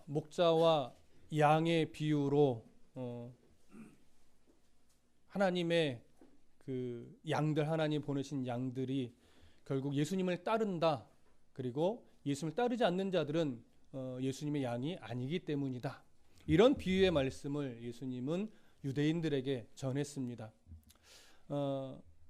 목자와 양의 비유로 하나님의 그 양들, 하나님 보내신 양들이 결국 예수님을 따른다. 그리고 예수님을 따르지 않는 자들은 예수님의 양이 아니기 때문이다. 이런 비유의 말씀을 예수님은 유대인들에게 전했습니다.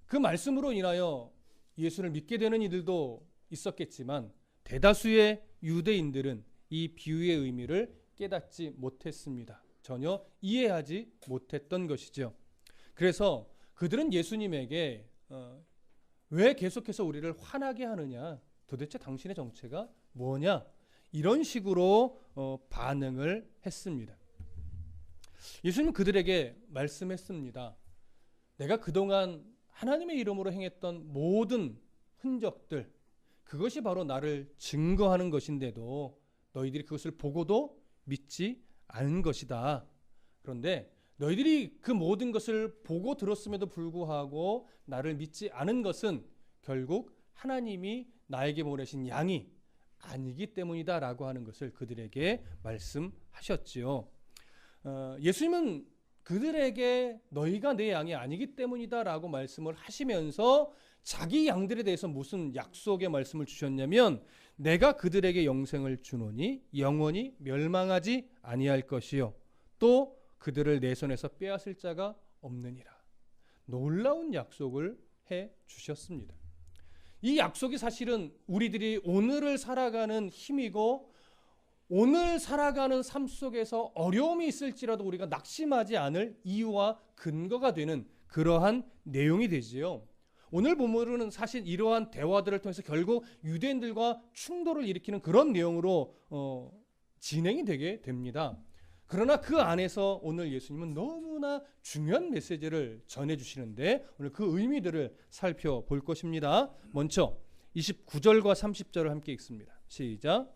그 말씀으로 인하여 예수를 믿게 되는 이들도 있었겠지만 대다수의 유대인들은 이 비유의 의미를 깨닫지 못했습니다. 전혀 이해하지 못했던 것이죠. 그래서 그들은 예수님에게 왜 계속해서 우리를 화나게 하느냐, 도대체 당신의 정체가 뭐냐, 이런 식으로 반응을 했습니다. 예수님은 그들에게 말씀했습니다. 내가 그동안 하나님의 이름으로 행했던 모든 흔적들, 그것이 바로 나를 증거하는 것인데도 너희들이 그것을 보고도 믿지 않은 것이다. 그런데 너희들이 그 모든 것을 보고 들었음에도 불구하고 나를 믿지 않은 것은 결국 하나님이 나에게 보내신 양이 아니기 때문이다 라고 하는 것을 그들에게 말씀하셨지요. 예수님은 그들에게 너희가 내 양이 아니기 때문이다 라고 말씀을 하시면서 자기 양들에 대해서 무슨 약속의 말씀을 주셨냐면 내가 그들에게 영생을 주노니 영원히 멸망하지 아니할 것이요 또 그들을 내 손에서 빼앗을 자가 없느니라. 놀라운 약속을 해 주셨습니다. 이 약속이 사실은 우리들이 오늘을 살아가는 힘이고 오늘 살아가는 삶 속에서 어려움이 있을지라도 우리가 낙심하지 않을 이유와 근거가 되는 그러한 내용이 되지요. 오늘 본문은 사실 이러한 대화들을 통해서 결국 유대인들과 충돌을 일으키는 그런 내용으로 진행이 되게 됩니다. 그러나 그 안에서 오늘 예수님은 너무나 중요한 메시지를 전해주시는데 오늘 그 의미들을 살펴볼 것입니다. 먼저 29절과 30절을 함께 읽습니다. 시작.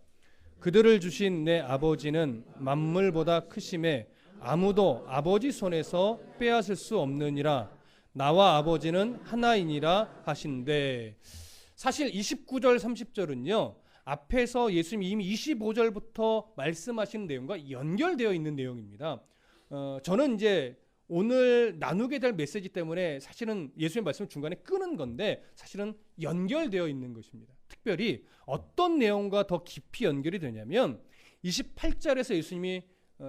그들을 주신 내 아버지는 만물보다 크심에 아무도 아버지 손에서 빼앗을 수 없느니라. 나와 아버지는 하나이니라 하신대. 사실 29절 30절은요. 앞에서 예수님이 이미 25절부터 말씀하신 내용과 연결되어 있는 내용입니다. 저는 이제 오늘 나누게 될 메시지 때문에 사실은 예수님 말씀을 중간에 끄는 건데 사실은 연결되어 있는 것입니다. 특별히 어떤 내용과 더 깊이 연결이 되냐면 28절에서 예수님이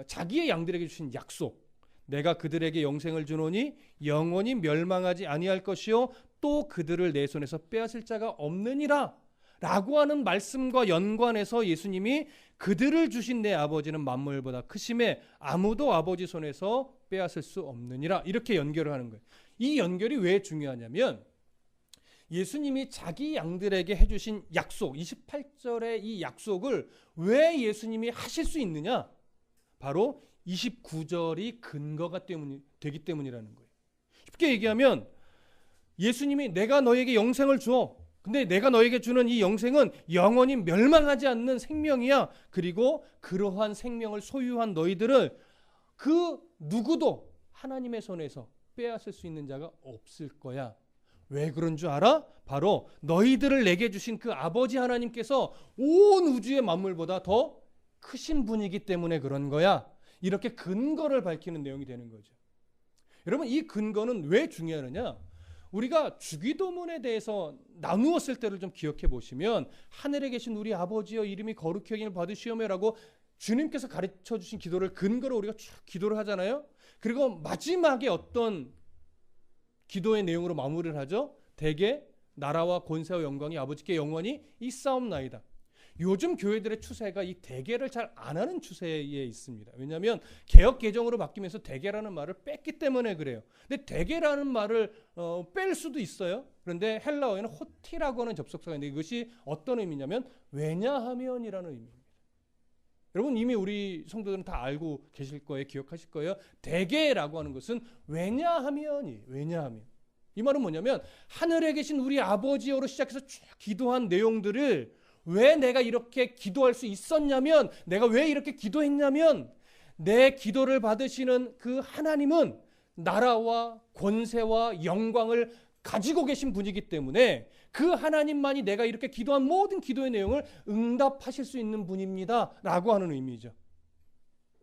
자기의 양들에게 주신 약속, 내가 그들에게 영생을 주노니 영원히 멸망하지 아니할 것이요 또 그들을 내 손에서 빼앗을 자가 없느니라 라고 하는 말씀과 연관해서 예수님이 그들을 주신 내 아버지는 만물보다 크심에 아무도 아버지 손에서 빼앗을 수 없느니라 이렇게 연결을 하는 거예요. 이 연결이 왜 중요하냐면 예수님이 자기 양들에게 해주신 약속 28절의 이 약속을 왜 예수님이 하실 수 있느냐, 바로 29절이 근거가 되기 때문이라는 거예요. 쉽게 얘기하면 예수님이 내가 너에게 영생을 줘. 근데 내가 너에게 주는 이 영생은 영원히 멸망하지 않는 생명이야. 그리고 그러한 생명을 소유한 너희들을 그 누구도 하나님의 손에서 빼앗을 수 있는 자가 없을 거야. 왜 그런 줄 알아? 바로 너희들을 내게 주신 그 아버지 하나님께서 온 우주의 만물보다 더 크신 분이기 때문에 그런 거야. 이렇게 근거를 밝히는 내용이 되는 거죠. 여러분, 이 근거는 왜 중요하느냐? 우리가 주기도문에 대해서 나누었을 때를 좀 기억해 보시면 하늘에 계신 우리 아버지여 이름이 거룩히 여김을 받으시오며라고 주님께서 가르쳐 주신 기도를 근거로 우리가 쭉 기도를 하잖아요. 그리고 마지막에 어떤 기도의 내용으로 마무리를 하죠. 대개 나라와 권세와 영광이 아버지께 영원히 있사옵나이다. 요즘 교회들의 추세가 이 대개를 잘 안 하는 추세에 있습니다. 왜냐하면 개역 개정으로 바뀌면서 대개라는 말을 뺐기 때문에 그래요. 근데 대개라는 말을 뺄 수도 있어요. 그런데 헬라어에는 호티라고 하는 접속사가 있는데 이것이 어떤 의미냐면 왜냐하면이라는 의미입니다. 여러분 이미 우리 성도들은 다 알고 계실 거예요. 기억하실 거예요. 대개라고 하는 것은 왜냐하면이 왜냐하면. 이 말은 뭐냐면 하늘에 계신 우리 아버지여로 시작해서 쭉 기도한 내용들을 왜 내가 이렇게 기도할 수 있었냐면, 내가 왜 이렇게 기도했냐면 내 기도를 받으시는 그 하나님은 나라와 권세와 영광을 가지고 계신 분이기 때문에 그 하나님만이 내가 이렇게 기도한 모든 기도의 내용을 응답하실 수 있는 분입니다 라고 하는 의미죠.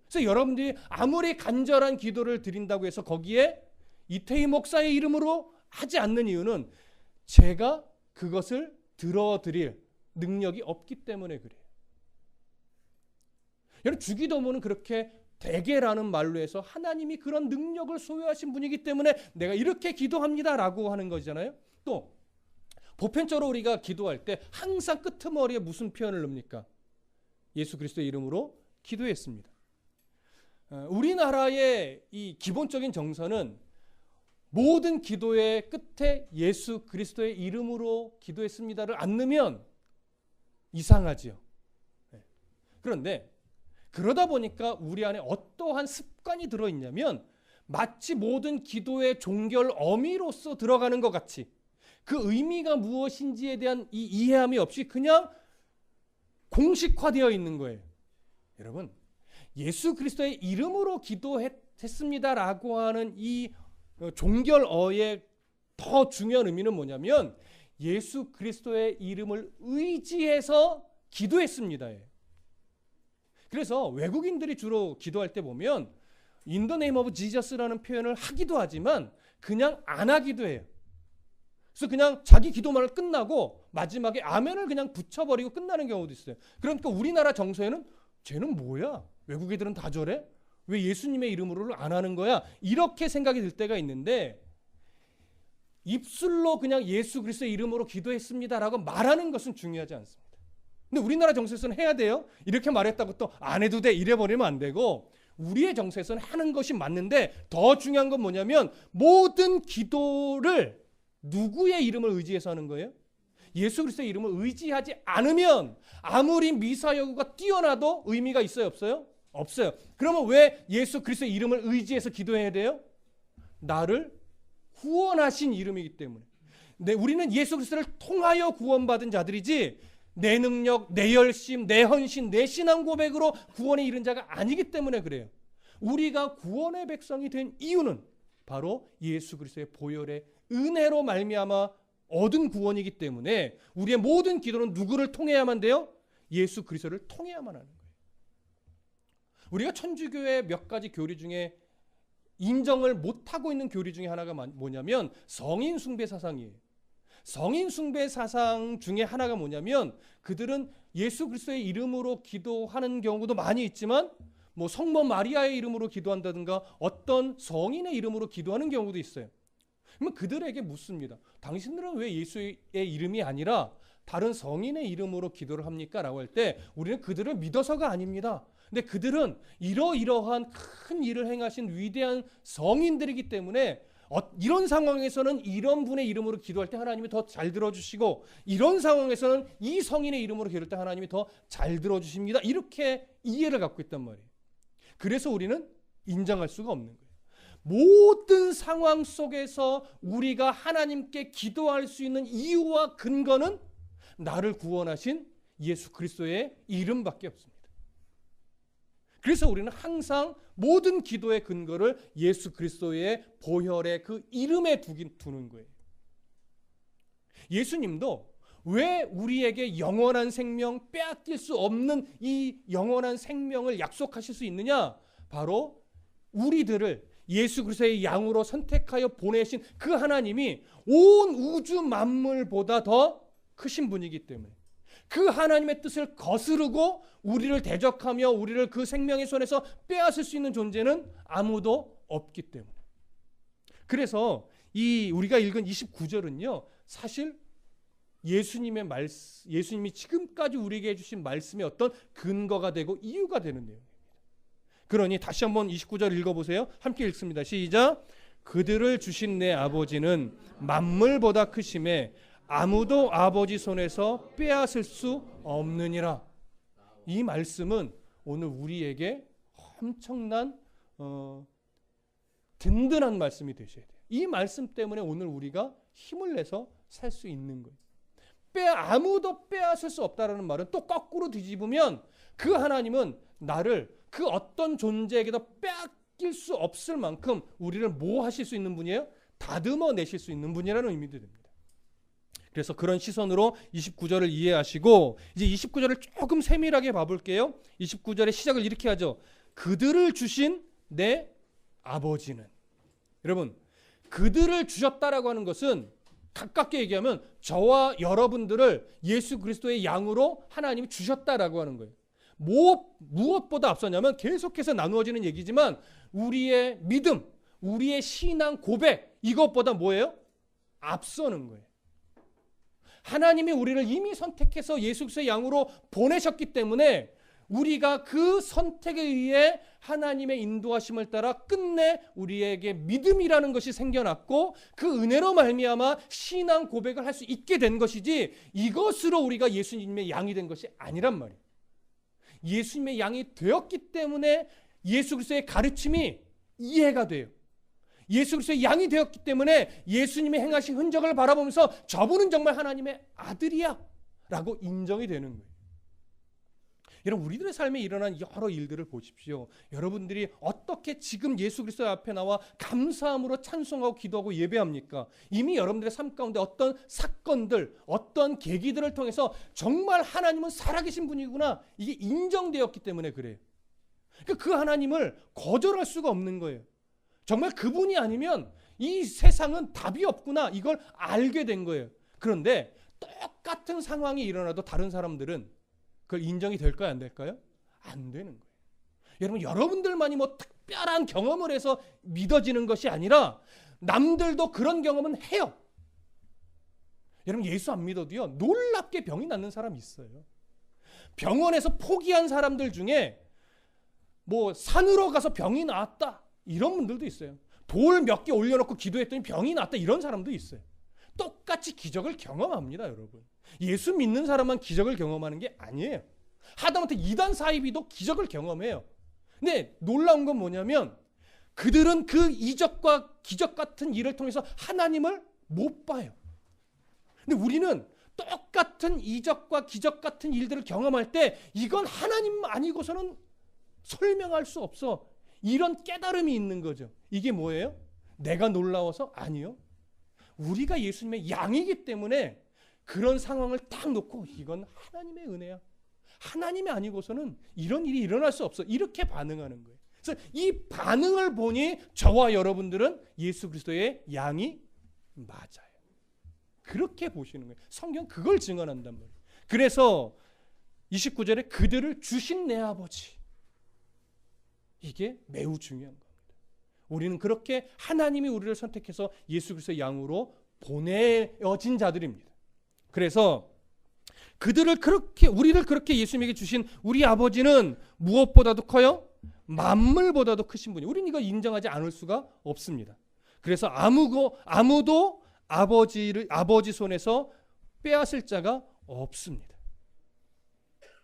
그래서 여러분들이 아무리 간절한 기도를 드린다고 해서 거기에 이태희 목사의 이름으로 하지 않는 이유는 제가 그것을 들어드릴 능력이 없기 때문에 그래요. 여러분, 주기도문은 그렇게 대개라는 말로 해서 하나님이 그런 능력을 소유하신 분이기 때문에 내가 이렇게 기도합니다라고 하는 거잖아요. 또 보편적으로 우리가 기도할 때 항상 끄트머리에 무슨 표현을 넣습니까? 예수 그리스도의 이름으로 기도했습니다. 우리나라의 이 기본적인 정서는 모든 기도의 끝에 예수 그리스도의 이름으로 기도했습니다를 안 넣으면 이상하지요. 그런데 그러다 보니까 우리 안에 어떠한 습관이 들어있냐면 마치 모든 기도의 종결 어미로서 들어가는 것 같이 그 의미가 무엇인지에 대한 이 이해함이 없이 그냥 공식화되어 있는 거예요. 여러분, 예수 그리스도의 이름으로 기도했습니다라고 하는 이 종결어의 더 중요한 의미는 뭐냐면 예수 그리스도의 이름을 의지해서 기도했습니다. 그래서 외국인들이 주로 기도할 때 보면 In the name of Jesus라는 표현을 하기도 하지만 그냥 안 하기도 해요. 그래서 그냥 자기 기도만을 끝나고 마지막에 아멘을 그냥 붙여버리고 끝나는 경우도 있어요. 그러니까 우리나라 정서에는 쟤는 뭐야? 외국 애들은 다 저래? 왜 예수님의 이름으로를 안 하는 거야? 이렇게 생각이 들 때가 있는데 입술로 그냥 예수 그리스도의 이름으로 기도했습니다라고 말하는 것은 중요하지 않습니다. 근데 우리나라 정서에서는 해야 돼요. 이렇게 말했다고 또 안 해도 돼 이래버리면 안 되고 우리의 정서에서는 하는 것이 맞는데 더 중요한 건 뭐냐면 모든 기도를 누구의 이름을 의지해서 하는 거예요? 예수 그리스도의 이름을 의지하지 않으면 아무리 미사여구가 뛰어나도 의미가 있어요? 없어요? 없어요. 그러면 왜 예수 그리스도의 이름을 의지해서 기도해야 돼요? 나를 구원하신 이름이기 때문에. 우리는 예수 그리스도를 통하여 구원받은 자들이지 내 능력, 내 열심, 내 헌신, 내 신앙 고백으로 구원에 이른 자가 아니기 때문에 그래요. 우리가 구원의 백성이 된 이유는 바로 예수 그리스도의 보혈의 은혜로 말미암아 얻은 구원이기 때문에 우리의 모든 기도는 누구를 통해야만 돼요? 예수 그리스도를 통해야만 하는 거예요. 우리가 천주교의 몇 가지 교리 중에 인정을 못하고 있는 교리 중에 하나가 뭐냐면 성인 숭배 사상이에요. 성인 숭배 사상 중에 하나가 뭐냐면 그들은 예수 그리스도의 이름으로 기도하는 경우도 많이 있지만 뭐 성모 마리아의 이름으로 기도한다든가 어떤 성인의 이름으로 기도하는 경우도 있어요. 그러면 그들에게 묻습니다. 당신들은 왜 예수의 이름이 아니라 다른 성인의 이름으로 기도를 합니까? 라고 할 때 우리는 그들을 믿어서가 아닙니다. 근데 그들은 이러이러한 큰 일을 행하신 위대한 성인들이기 때문에 이런 상황에서는 이런 분의 이름으로 기도할 때 하나님이 더 잘 들어주시고 이런 상황에서는 이 성인의 이름으로 기도할 때 하나님이 더 잘 들어주십니다. 이렇게 이해를 갖고 있단 말이에요. 그래서 우리는 인정할 수가 없는 거예요. 모든 상황 속에서 우리가 하나님께 기도할 수 있는 이유와 근거는 나를 구원하신 예수 그리스도의 이름밖에 없습니다. 그래서 우리는 항상 모든 기도의 근거를 예수 그리스도의 보혈의 그 이름에 두는 거예요. 예수님도 왜 우리에게 영원한 생명, 빼앗길 수 없는 이 영원한 생명을 약속하실 수 있느냐? 바로 우리들을 예수 그리스도의 양으로 선택하여 보내신 그 하나님이 온 우주 만물보다 더 크신 분이기 때문에 그 하나님의 뜻을 거스르고 우리를 대적하며 우리를 그 생명의 손에서 빼앗을 수 있는 존재는 아무도 없기 때문에. 그래서 우리가 읽은 29절은요 사실 예수님이 지금까지 우리에게 해주신 말씀의 어떤 근거가 되고 이유가 되는 내용입니다. 그러니 다시 한번 29절 읽어보세요. 함께 읽습니다. 시작. 그들을 주신 내 아버지는 만물보다 크심에 아무도 아버지 손에서 빼앗을 수 없느니라. 이 말씀은 오늘 우리에게 엄청난 든든한 말씀이 되셔야 돼요. 이 말씀 때문에 오늘 우리가 힘을 내서 살 수 있는 거예요. 아무도 빼앗을 수 없다라는 말은 또 거꾸로 뒤집으면 그 하나님은 나를 그 어떤 존재에게도 빼앗길 수 없을 만큼 우리를 뭐 하실 수 있는 분이에요? 다듬어 내실 수 있는 분이라는 의미도 됩니다. 그래서 그런 시선으로 29절을 이해하시고 이제 29절을 조금 세밀하게 봐볼게요. 29절의 시작을 이렇게 하죠. 그들을 주신 내 아버지는. 여러분, 그들을 주셨다라고 하는 것은 가깝게 얘기하면 저와 여러분들을 예수 그리스도의 양으로 하나님이 주셨다라고 하는 거예요. 무엇보다 앞서냐면 계속해서 나누어지는 얘기지만 우리의 믿음, 우리의 신앙 고백, 이것보다 뭐예요? 앞서는 거예요. 하나님이 우리를 이미 선택해서 예수 그리스도의 양으로 보내셨기 때문에 우리가 그 선택에 의해 하나님의 인도하심을 따라 끝내 우리에게 믿음이라는 것이 생겨났고 그 은혜로 말미암아 신앙 고백을 할 수 있게 된 것이지 이것으로 우리가 예수님의 양이 된 것이 아니란 말이에요. 예수님의 양이 되었기 때문에 예수 그리스도의 가르침이 이해가 돼요. 예수 그리스도의 양이 되었기 때문에 예수님의 행하신 흔적을 바라보면서 저분은 정말 하나님의 아들이야 라고 인정이 되는 거예요. 여러분, 우리들의 삶에 일어난 여러 일들을 보십시오. 여러분들이 어떻게 지금 예수 그리스도 앞에 나와 감사함으로 찬송하고 기도하고 예배합니까? 이미 여러분들의 삶 가운데 어떤 사건들, 어떤 계기들을 통해서 정말 하나님은 살아계신 분이구나, 이게 인정되었기 때문에 그래요. 그 하나님을 거절할 수가 없는 거예요. 정말 그분이 아니면 이 세상은 답이 없구나, 이걸 알게 된 거예요. 그런데 똑같은 상황이 일어나도 다른 사람들은 그걸 인정이 될까요? 안 될까요? 안 되는 거예요. 여러분, 여러분들만이 뭐 특별한 경험을 해서 믿어지는 것이 아니라 남들도 그런 경험은 해요. 여러분, 예수 안 믿어도요, 놀랍게 병이 낫는 사람이 있어요. 병원에서 포기한 사람들 중에 뭐 산으로 가서 병이 나았다, 이런 분들도 있어요. 돌 몇 개 올려놓고 기도했더니 병이 나았다, 이런 사람도 있어요. 똑같이 기적을 경험합니다, 여러분. 예수 믿는 사람만 기적을 경험하는 게 아니에요. 하다못해 이단 사이비도 기적을 경험해요. 근데 놀라운 건 뭐냐면 그들은 그 이적과 기적 같은 일을 통해서 하나님을 못 봐요. 근데 우리는 똑같은 이적과 기적 같은 일들을 경험할 때 이건 하나님 아니고서는 설명할 수 없어, 이런 깨달음이 있는 거죠. 이게 뭐예요? 내가 놀라워서? 아니요. 우리가 예수님의 양이기 때문에 그런 상황을 딱 놓고 이건 하나님의 은혜야, 하나님이 아니고서는 이런 일이 일어날 수 없어, 이렇게 반응하는 거예요. 그래서 이 반응을 보니 저와 여러분들은 예수 그리스도의 양이 맞아요. 그렇게 보시는 거예요. 성경 그걸 증언한단 말이에요. 그래서 29절에 그들을 주신 내 아버지, 이게 매우 중요한 겁니다. 우리는 그렇게 하나님이 우리를 선택해서 예수 그리스도의 양으로 보내어진 자들입니다. 그래서 우리를 그렇게 예수님에게 주신 우리 아버지는 무엇보다도 커요? 만물보다도 크신 분이. 우리는 이거 인정하지 않을 수가 없습니다. 그래서 아무도 아버지 손에서 빼앗을 자가 없습니다.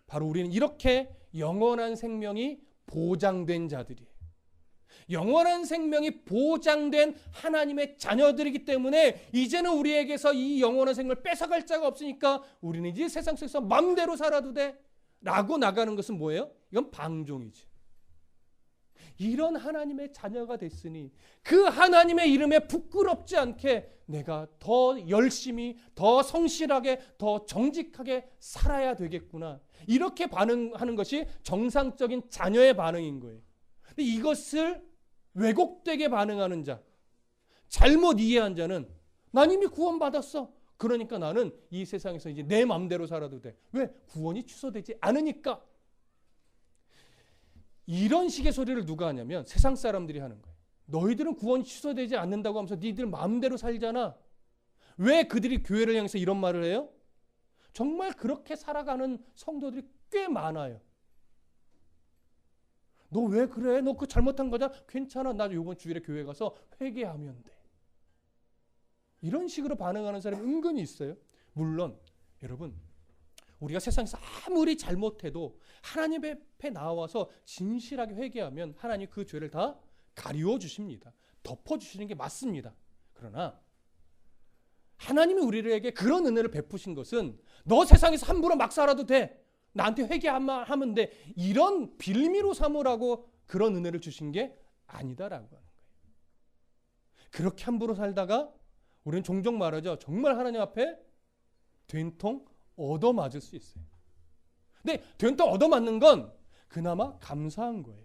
바로 우리는 이렇게 영원한 생명이 보장된 자들이에요. 영원한 생명이 보장된 하나님의 자녀들이기 때문에 이제는 우리에게서 이 영원한 생명을 뺏어갈 자가 없으니까 우리는 이제 세상 속에서 마음대로 살아도 돼 라고 나가는 것은 뭐예요? 이건 방종이지. 이런 하나님의 자녀가 됐으니 그 하나님의 이름에 부끄럽지 않게 내가 더 열심히, 더 성실하게, 더 정직하게 살아야 되겠구나, 이렇게 반응하는 것이 정상적인 자녀의 반응인 거예요. 근데 이것을 왜곡되게 반응하는 자, 잘못 이해한 자는 난 이미 구원받았어, 그러니까 나는 이 세상에서 이제 내 마음대로 살아도 돼. 왜? 구원이 취소되지 않으니까. 이런 식의 소리를 누가 하냐면 세상 사람들이 하는 거예요. 너희들은 구원이 취소되지 않는다고 하면서 니들 마음대로 살잖아. 왜 그들이 교회를 향해서 이런 말을 해요? 정말 그렇게 살아가는 성도들이 꽤 많아요. 너 왜 그래? 너 그거 잘못한 거잖아. 괜찮아, 나 이번 주일에 교회 가서 회개하면 돼. 이런 식으로 반응하는 사람이 은근히 있어요. 물론 여러분, 우리가 세상에서 아무리 잘못해도 하나님 앞에 나와서 진실하게 회개하면 하나님 그 죄를 다 가리워 주십니다. 덮어주시는 게 맞습니다. 그러나 하나님이 우리에게 그런 은혜를 베푸신 것은 너 세상에서 함부로 막 살아도 돼, 나한테 회개하면 돼, 이런 빌미로 삼으라고 그런 은혜를 주신 게 아니다라고 하는 거예요. 그렇게 함부로 살다가 우리는 종종 말하죠. 정말 하나님 앞에 된통 얻어맞을 수 있어요. 근데 된통 얻어맞는 건 그나마 감사한 거예요.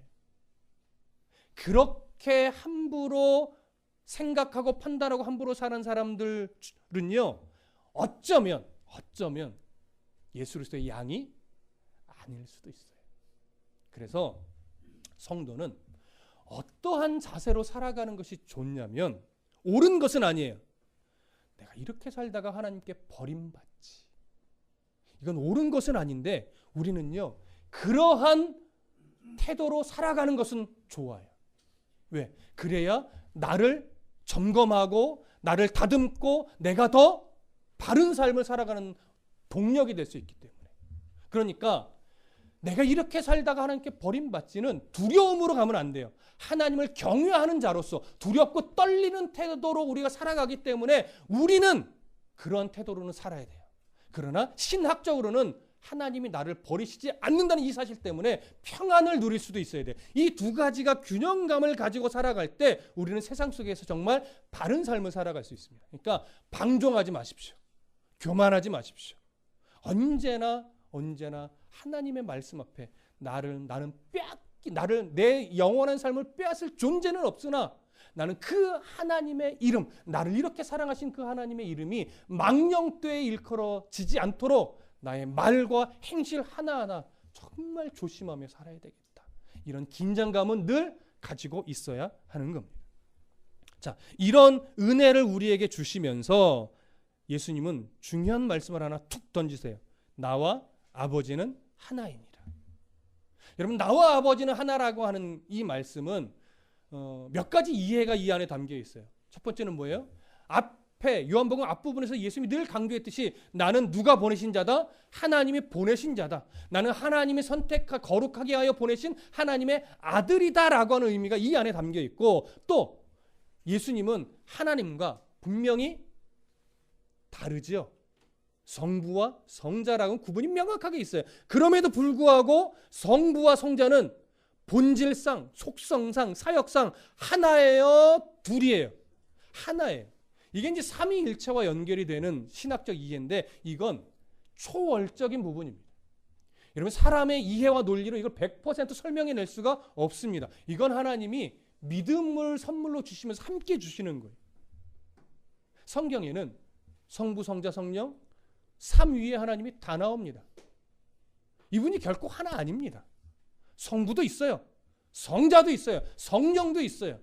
그렇게 함부로 생각하고 판단하고 함부로 사는 사람들은요, 어쩌면 예수 그리스도의 양이 아닐 수도 있어요. 그래서 성도는 어떠한 자세로 살아가는 것이 좋냐면, 옳은 것은 아니에요. 내가 이렇게 살다가 하나님께 버림받지, 이건 옳은 것은 아닌데, 우리는요 그러한 태도로 살아가는 것은 좋아요. 왜? 그래야 나를 점검하고 나를 다듬고 내가 더 바른 삶을 살아가는 동력이 될 수 있기 때문에. 그러니까 내가 이렇게 살다가 하나님께 버림받지는 두려움으로 가면 안 돼요. 하나님을 경외하는 자로서 두렵고 떨리는 태도로 우리가 살아가기 때문에 우리는 그러한 태도로는 살아야 돼요. 그러나 신학적으로는 하나님이 나를 버리시지 않는다는 이 사실 때문에 평안을 누릴 수도 있어야 돼요. 이 두 가지가 균형감을 가지고 살아갈 때 우리는 세상 속에서 정말 바른 삶을 살아갈 수 있습니다. 그러니까 방종하지 마십시오. 교만하지 마십시오. 언제나 하나님의 말씀 앞에 나를 내 영원한 삶을 빼앗을 존재는 없으나 나는 그 하나님의 이름, 나를 이렇게 사랑하신 그 하나님의 이름이 망령되이 일컬어지지 않도록 나의 말과 행실 하나하나 정말 조심하며 살아야 되겠다. 이런 긴장감은 늘 가지고 있어야 하는 겁니다. 자, 이런 은혜를 우리에게 주시면서 예수님은 중요한 말씀을 하나 툭 던지세요. 나와 아버지는 하나이니라. 여러분, 나와 아버지는 하나라고 하는 이 말씀은 몇 가지 이해가 이 안에 담겨 있어요. 첫 번째는 뭐예요? 앞에 요한복음 앞부분에서 예수님이 늘 강조했듯이 나는 누가 보내신 자다? 하나님이 보내신 자다. 나는 하나님이 거룩하게 하여 보내신 하나님의 아들이다라고 하는 의미가 이 안에 담겨 있고, 또 예수님은 하나님과 분명히 다르죠. 성부와 성자라고는 구분이 명확하게 있어요. 그럼에도 불구하고 성부와 성자는 본질상, 속성상, 사역상 하나예요, 둘이에요? 하나예요. 이게 이제 삼위일체와 연결이 되는 신학적 이해인데 이건 초월적인 부분입니다. 여러분, 사람의 이해와 논리로 이걸 100% 설명해낼 수가 없습니다. 이건 하나님이 믿음을 선물로 주시면서 함께 주시는 거예요. 성경에는 성부, 성자, 성령 삼위의 하나님이 다 나옵니다. 이분이 결코 하나 아닙니다. 성부도 있어요. 성자도 있어요. 성령도 있어요.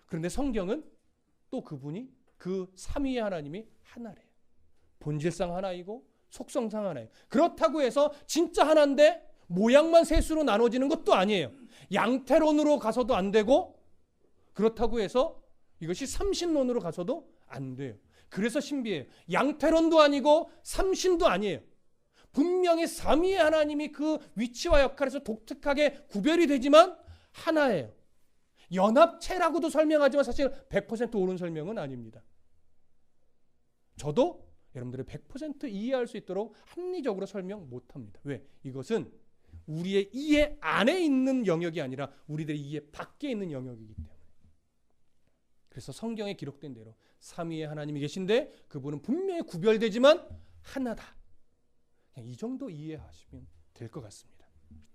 그런데 성경은 또 그분이 그 삼위의 하나님이 하나래요. 본질상 하나이고 속성상 하나예요. 그렇다고 해서 진짜 하나인데 모양만 셋으로 나눠지는 것도 아니에요. 양태론으로 가서도 안 되고, 그렇다고 해서 이것이 삼신론으로 가서도 안 돼요. 그래서 신비해요. 양태론도 아니고 삼신도 아니에요. 분명히 삼위의 하나님이 그 위치와 역할에서 독특하게 구별이 되지만 하나예요. 연합체라고도 설명하지만 사실 100% 옳은 설명은 아닙니다. 저도 여러분들의 100% 이해할 수 있도록 합리적으로 설명 못합니다. 왜? 이것은 우리의 이해 안에 있는 영역이 아니라 우리들의 이해 밖에 있는 영역이기 때문에. 그래서 성경에 기록된 대로 삼위의 하나님이 계신데 그분은 분명히 구별되지만 하나다. 그냥 이 정도 이해하시면 될 것 같습니다.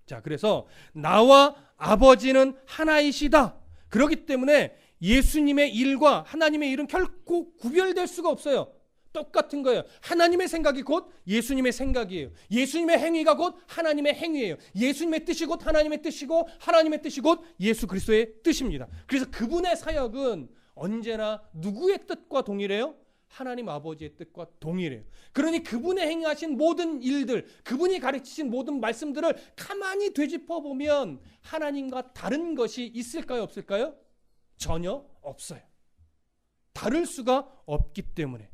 자, 그래서 나와 아버지는 하나이시다. 그렇기 때문에 예수님의 일과 하나님의 일은 결코 구별될 수가 없어요. 똑같은 거예요. 하나님의 생각이 곧 예수님의 생각이에요. 예수님의 행위가 곧 하나님의 행위예요. 예수님의 뜻이 곧 하나님의 뜻이고 하나님의 뜻이 곧 예수 그리스도의 뜻입니다. 그래서 그분의 사역은 언제나 누구의 뜻과 동일해요? 하나님 아버지의 뜻과 동일해요. 그러니 그분의 행하신 모든 일들, 그분이 가르치신 모든 말씀들을 가만히 되짚어 보면 하나님과 다른 것이 있을까요, 없을까요? 전혀 없어요. 다를 수가 없기 때문에.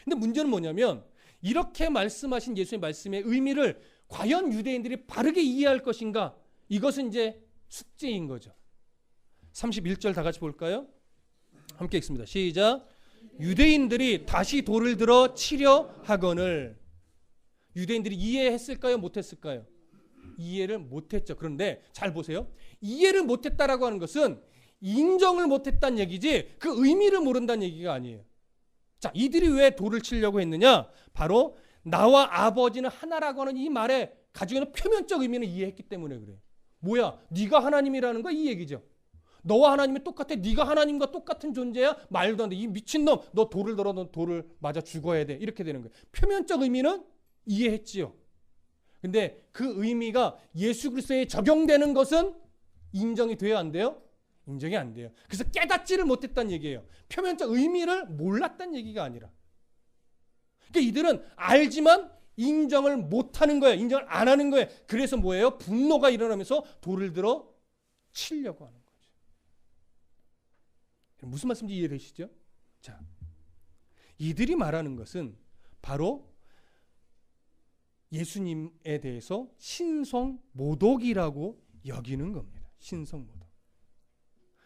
근데 문제는 뭐냐면 이렇게 말씀하신 예수의 말씀의 의미를 과연 유대인들이 바르게 이해할 것인가? 이것은 이제 숙제인 거죠. 31절 다 같이 볼까요? 함께 읽습니다. 시작. 유대인들이 다시 돌을 들어 치려 하거늘. 유대인들이 이해했을까요? 못했을까요? 이해를 못했죠. 그런데 잘 보세요. 이해를 못했다라고 하는 것은 인정을 못했다는 얘기지 그 의미를 모른다는 얘기가 아니에요. 자, 이들이 왜 돌을 치려고 했느냐? 바로 나와 아버지는 하나라고 하는 이 말에 가지고 있는 표면적 의미는 이해했기 때문에 그래요. 뭐야? 네가 하나님이라는 거 이 얘기죠. 너와 하나님이 똑같아. 네가 하나님과 똑같은 존재야? 말도 안 돼. 이 미친놈. 너 돌을 들어. 너 돌을 맞아 죽어야 돼. 이렇게 되는 거예요. 표면적 의미는 이해했지요. 근데 그 의미가 예수 그리스도에 적용되는 것은 인정이 돼야 안 돼요? 인정이 안 돼요. 그래서 깨닫지를 못했다는 얘기예요. 표면적 의미를 몰랐다는 얘기가 아니라. 그러니까 이들은 알지만 인정을 못하는 거예요. 인정을 안 하는 거예요. 그래서 뭐예요? 분노가 일어나면서 돌을 들어 치려고 하는 거예요. 무슨 말씀인지 이해되시죠? 자, 이들이 말하는 것은 바로 예수님에 대해서 신성모독이라고 여기는 겁니다. 신성모독.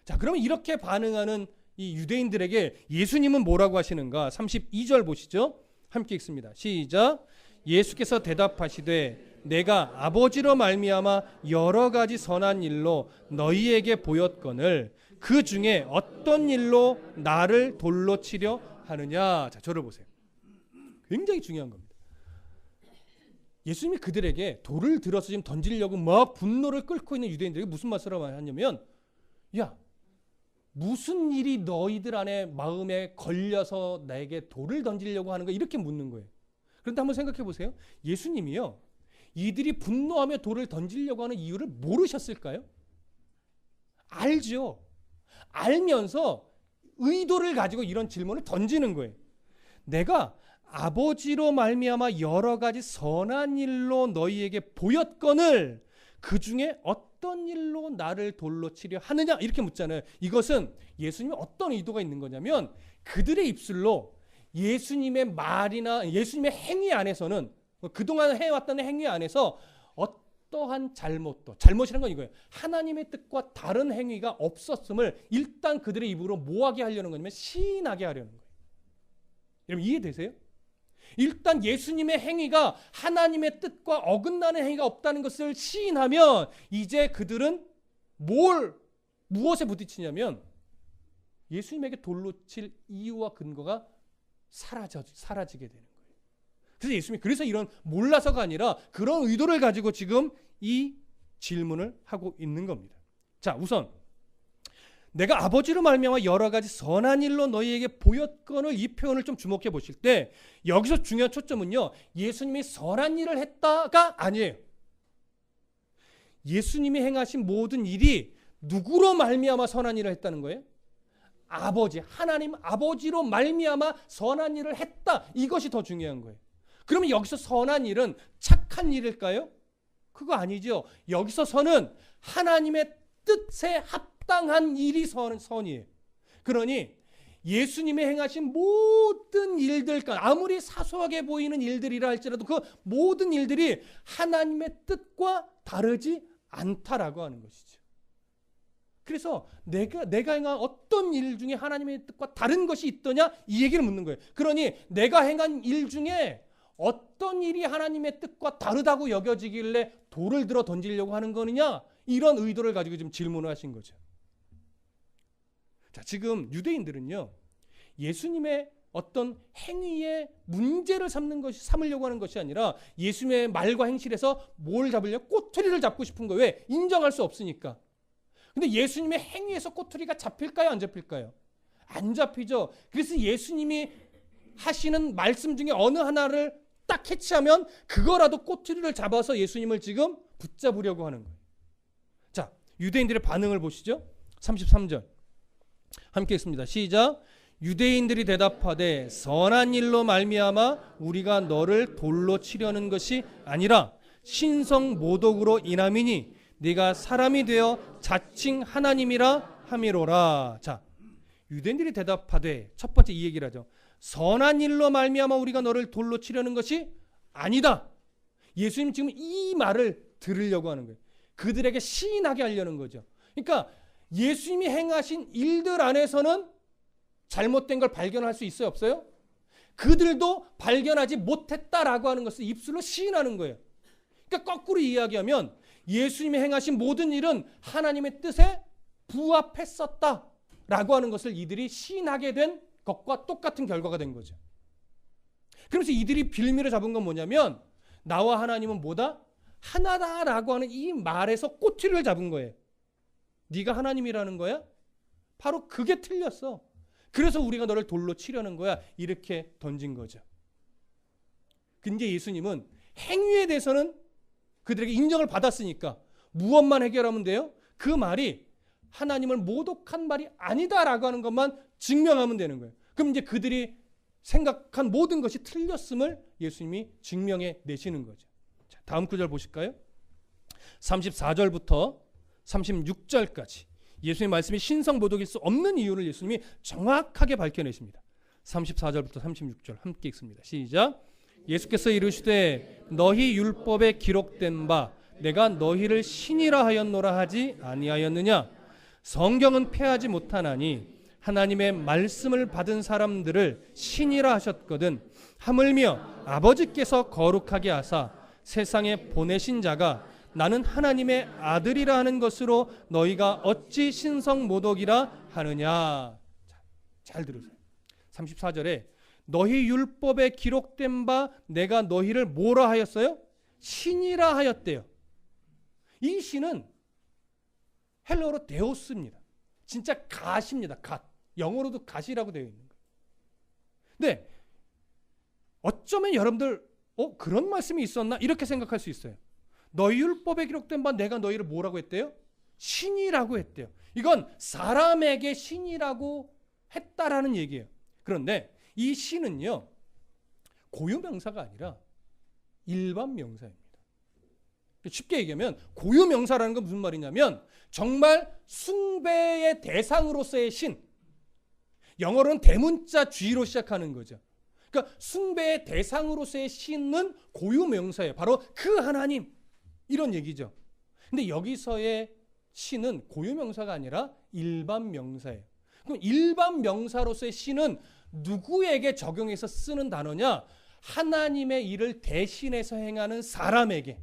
자, 그러면 이렇게 반응하는 이 유대인들에게 예수님은 뭐라고 하시는가? 32절 보시죠. 함께 읽습니다. 시작. 예수께서 대답하시되 내가 아버지로 말미암아 여러 가지 선한 일로 너희에게 보였거늘 그 중에 어떤 일로 나를 돌로 치려 하느냐. 자, 저를 보세요. 굉장히 중요한 겁니다. 예수님이 그들에게 돌을 들어서 지금 던지려고 막 분노를 끓고 있는 유대인들에게 무슨 말씀을 하냐면, 야, 무슨 일이 너희들 안에 마음에 걸려서 나에게 돌을 던지려고 하는 거, 이렇게 묻는 거예요. 그런데 한번 생각해 보세요. 예수님이요, 이들이 분노하며 돌을 던지려고 하는 이유를 모르셨을까요? 알죠. 알면서 의도를 가지고 이런 질문을 던지는 거예요. 내가 아버지로 말미암아 여러 가지 선한 일로 너희에게 보였거늘 그 중에 어떤 일로 나를 돌로 치려 하느냐, 이렇게 묻잖아요. 이것은 예수님이 어떤 의도가 있는 거냐면 그들의 입술로 예수님의 말이나 예수님의 행위 안에서는, 그동안 해왔던 행위 안에서 어떠한 잘못이라는 건 이거예요. 하나님의 뜻과 다른 행위가 없었음을 일단 그들의 입으로 뭐하게 하려는 거냐면 시인하게 하려는 거예요. 여러분 이해되세요? 일단 예수님의 행위가 하나님의 뜻과 어긋나는 행위가 없다는 것을 시인하면 이제 그들은 무엇에 부딪히냐면 예수님에게 돌로 칠 이유와 근거가 사라지게 되는 거예요. 그래서 예수님이 그래서 이런 몰라서가 아니라 그런 의도를 가지고 지금 이 질문을 하고 있는 겁니다. 자, 우선 내가 아버지로 말미암아 여러 가지 선한 일로 너희에게 보였거늘, 이 표현을 좀 주목해 보실 때 여기서 중요한 초점은요, 예수님이 선한 일을 했다가 아니에요. 예수님이 행하신 모든 일이 누구로 말미암아 선한 일을 했다는 거예요? 아버지, 하나님 아버지로 말미암아 선한 일을 했다. 이것이 더 중요한 거예요. 그러면 여기서 선한 일은 착한 일일까요? 그거 아니죠. 여기서 선은 하나님의 뜻에 합당한 일이 선이에요. 그러니 예수님이 행하신 모든 일들, 아무리 사소하게 보이는 일들이라 할지라도 그 모든 일들이 하나님의 뜻과 다르지 않다라고 하는 것이죠. 그래서 내가 행한 어떤 일 중에 하나님의 뜻과 다른 것이 있더냐, 이 얘기를 묻는 거예요. 그러니 내가 행한 일 중에 어떤 일이 하나님의 뜻과 다르다고 여겨지길래 돌을 들어 던지려고 하는 거느냐, 이런 의도를 가지고 지금 질문을 하신 거죠. 자, 지금 유대인들은요, 예수님의 어떤 행위에 문제를 삼으려고 하는 것이 아니라 예수님의 말과 행실에서 뭘 잡으려고? 꼬투리를 잡고 싶은 거예요. 왜? 인정할 수 없으니까. 근데 예수님의 행위에서 꼬투리가 잡힐까요? 안 잡힐까요? 안 잡히죠. 그래서 예수님이 하시는 말씀 중에 어느 하나를 딱 캐치하면 그거라도 꼬투리를 잡아서 예수님을 지금 붙잡으려고 하는 거예요. 자, 유대인들의 반응을 보시죠. 33절 함께 읽습니다. 시작. 유대인들이 대답하되 선한 일로 말미암아 우리가 너를 돌로 치려는 것이 아니라 신성모독으로 인함이니 네가 사람이 되어 자칭 하나님이라 함이로라. 자, 유대인들이 대답하되 첫 번째 이 얘기를 하죠. 선한 일로 말미암아 우리가 너를 돌로 치려는 것이 아니다. 예수님 지금 이 말을 들으려고 하는 거예요. 그들에게 시인하게 하려는 거죠. 그러니까 예수님이 행하신 일들 안에서는 잘못된 걸 발견할 수 있어요, 없어요? 그들도 발견하지 못했다라고 하는 것을 입술로 시인하는 거예요. 그러니까 거꾸로 이야기하면 예수님이 행하신 모든 일은 하나님의 뜻에 부합했었다라고 하는 것을 이들이 시인하게 된 것과 똑같은 결과가 된 거죠. 그러면서 이들이 빌미를 잡은 건 뭐냐면 나와 하나님은 뭐다? 하나다라고 하는 이 말에서 꼬투리를 잡은 거예요. 네가 하나님이라는 거야? 바로 그게 틀렸어. 그래서 우리가 너를 돌로 치려는 거야. 이렇게 던진 거죠. 근데 예수님은 행위에 대해서는 그들에게 인정을 받았으니까 무엇만 해결하면 돼요? 그 말이 하나님을 모독한 말이 아니다라고 하는 것만 증명하면 되는 거예요. 그럼 이제 그들이 생각한 모든 것이 틀렸음을 예수님이 증명해 내시는 거죠. 자, 다음 구절 보실까요? 34절부터 36절까지 예수님의 말씀이 신성모독일 수 없는 이유를 예수님이 정확하게 밝혀내십니다. 34절부터 36절 함께 읽습니다. 시작. 예수께서 이르시되 너희 율법에 기록된 바 내가 너희를 신이라 하였노라 하지 아니하였느냐? 성경은 패하지 못하나니 하나님의 말씀을 받은 사람들을 신이라 하셨거든. 하물며 아버지께서 거룩하게 하사 세상에 보내신 자가 나는 하나님의 아들이라 하는 것으로 너희가 어찌 신성모독이라 하느냐. 잘 들으세요. 34절에 너희 율법에 기록된 바 내가 너희를 뭐라 하였어요? 신이라 하였대요. 이 신은 헬라어로 데오스입니다. 진짜 갓입니다. 갓. 영어로도 갓이라고 되어 있는 거예요. 근데 어쩌면 여러분들 그런 말씀이 있었나? 이렇게 생각할 수 있어요. 너희 율법에 기록된 바 내가 너희를 뭐라고 했대요? 신이라고 했대요. 이건 사람에게 신이라고 했다라는 얘기예요. 그런데 이 신은요, 고유명사가 아니라 일반 명사입니다. 쉽게 얘기하면 고유명사라는 건 무슨 말이냐면 정말 숭배의 대상으로서의 신, 영어로는 대문자 G로 시작하는 거죠. 그러니까 숭배의 대상으로서의 신은 고유명사예요. 바로 그 하나님, 이런 얘기죠. 근데 여기서의 신은 고유명사가 아니라 일반 명사예요. 그럼 일반 명사로서의 신은 누구에게 적용해서 쓰는 단어냐? 하나님의 일을 대신해서 행하는 사람에게,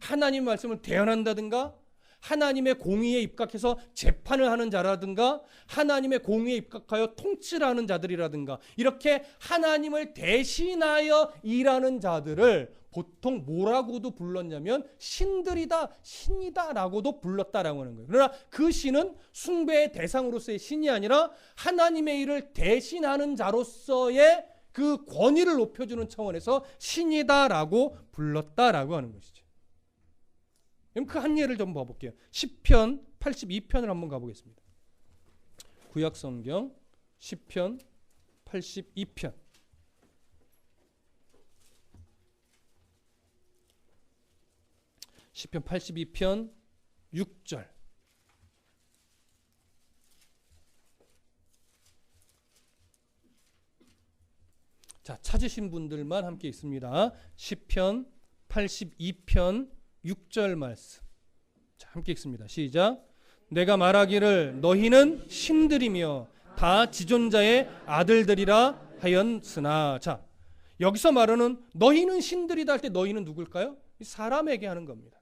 하나님의 말씀을 대언한다든가, 하나님의 공의에 입각해서 재판을 하는 자라든가, 하나님의 공의에 입각하여 통치를 하는 자들이라든가, 이렇게 하나님을 대신하여 일하는 자들을 보통 뭐라고도 불렀냐면 신들이다, 신이다라고도 불렀다라고 하는 거예요. 그러나 그 신은 숭배의 대상으로서의 신이 아니라 하나님의 일을 대신하는 자로서의 그 권위를 높여주는 차원에서 신이다라고 불렀다라고 하는 것이죠. 그럼 그 한 예를 좀 봐볼게요. 시편 82편을 한번 가보겠습니다. 구약성경 시편 82편. 시편 82편 6절. 자, 찾으신 분들만 함께 있습니다. 시편 82편 6절 말씀. 자, 함께 읽습니다. 시작. 내가 말하기를 너희는 신들이며 다 지존자의 아들들이라 하였으나. 자, 여기서 말하는 너희는 신들이다 할 때 너희는 누굴까요? 사람에게 하는 겁니다.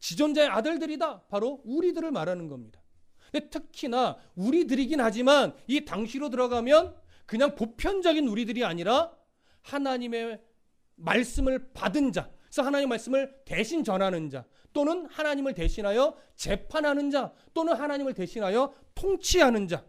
지존자의 아들들이다. 바로 우리들을 말하는 겁니다. 근데 특히나 우리들이긴 하지만 이 당시로 들어가면 그냥 보편적인 우리들이 아니라 하나님의 말씀을 받은 자, 그래서 하나님의 말씀을 대신 전하는 자, 또는 하나님을 대신하여 재판하는 자, 또는 하나님을 대신하여 통치하는 자,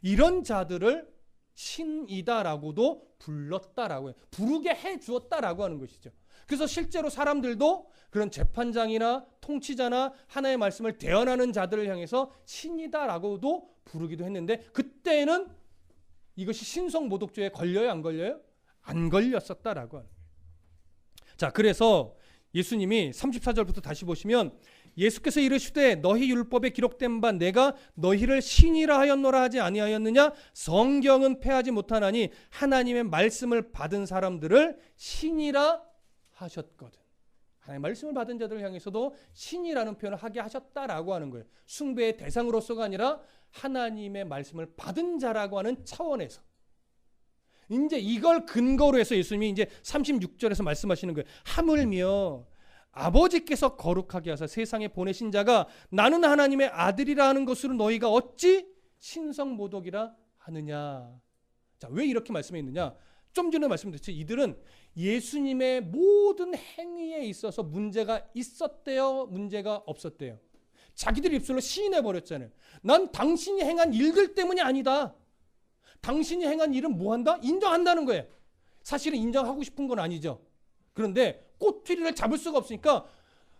이런 자들을 신이다라고도 불렀다라고 해요. 부르게 해주었다라고 하는 것이죠. 그래서 실제로 사람들도 그런 재판장이나 통치자나 하나님의 말씀을 대언하는 자들을 향해서 신이다라고도 부르기도 했는데, 그때는 이것이 신성모독죄에 걸려요, 안 걸려요? 안 걸렸었다라고 하는 거예요. 자, 그래서 예수님이 34절부터 다시 보시면 예수께서 이르시되 너희 율법에 기록된 바 내가 너희를 신이라 하였노라 하지 아니하였느냐? 성경은 패하지 못하나니 하나님의 말씀을 받은 사람들을 신이라 하셨거든. 하나님의 말씀을 받은 자들을 향해서도 신이라는 표현을 하게 하셨다라고 하는 거예요. 숭배의 대상으로서가 아니라 하나님의 말씀을 받은 자라고 하는 차원에서. 이제 이걸 근거로 해서 예수님이 이제 36절에서 말씀하시는 거예요. 하물며 아버지께서 거룩하게 하사 세상에 보내신 자가 나는 하나님의 아들이라 하는 것으로 너희가 어찌 신성모독이라 하느냐. 자, 왜 이렇게 말씀했느냐? 좀 전에 말씀드렸죠. 이들은 예수님의 모든 행위에 있어서 문제가 있었대요, 문제가 없었대요? 자기들 입술로 시인해 버렸잖아요. 난 당신이 행한 일들 때문이 아니다. 당신이 행한 일은 뭐한다? 인정한다는 거예요. 사실은 인정하고 싶은 건 아니죠. 그런데 꼬투리를 잡을 수가 없으니까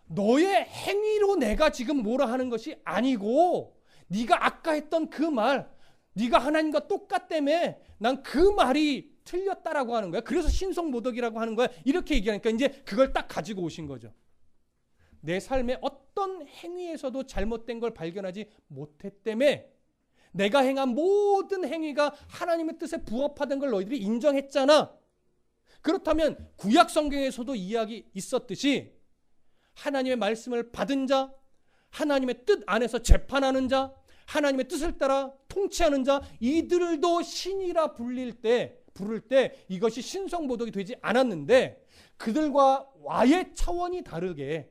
너의 행위로 내가 지금 뭐라 하는 것이 아니고 네가 아까 했던 그 말, 네가 하나님과 똑같다며 난 그 말이 틀렸다라고 하는 거야. 그래서 신성모독이라고 하는 거야. 이렇게 얘기하니까 이제 그걸 딱 가지고 오신 거죠. 내 삶의 어떤 행위에서도 잘못된 걸 발견하지 못했다며 내가 행한 모든 행위가 하나님의 뜻에 부합하던 걸 너희들이 인정했잖아. 그렇다면 구약 성경에서도 이야기 있었듯이 하나님의 말씀을 받은 자, 하나님의 뜻 안에서 재판하는 자, 하나님의 뜻을 따라 통치하는 자, 이들도 신이라 부를 때 이것이 신성모독이 되지 않았는데 그들과 와의 차원이 다르게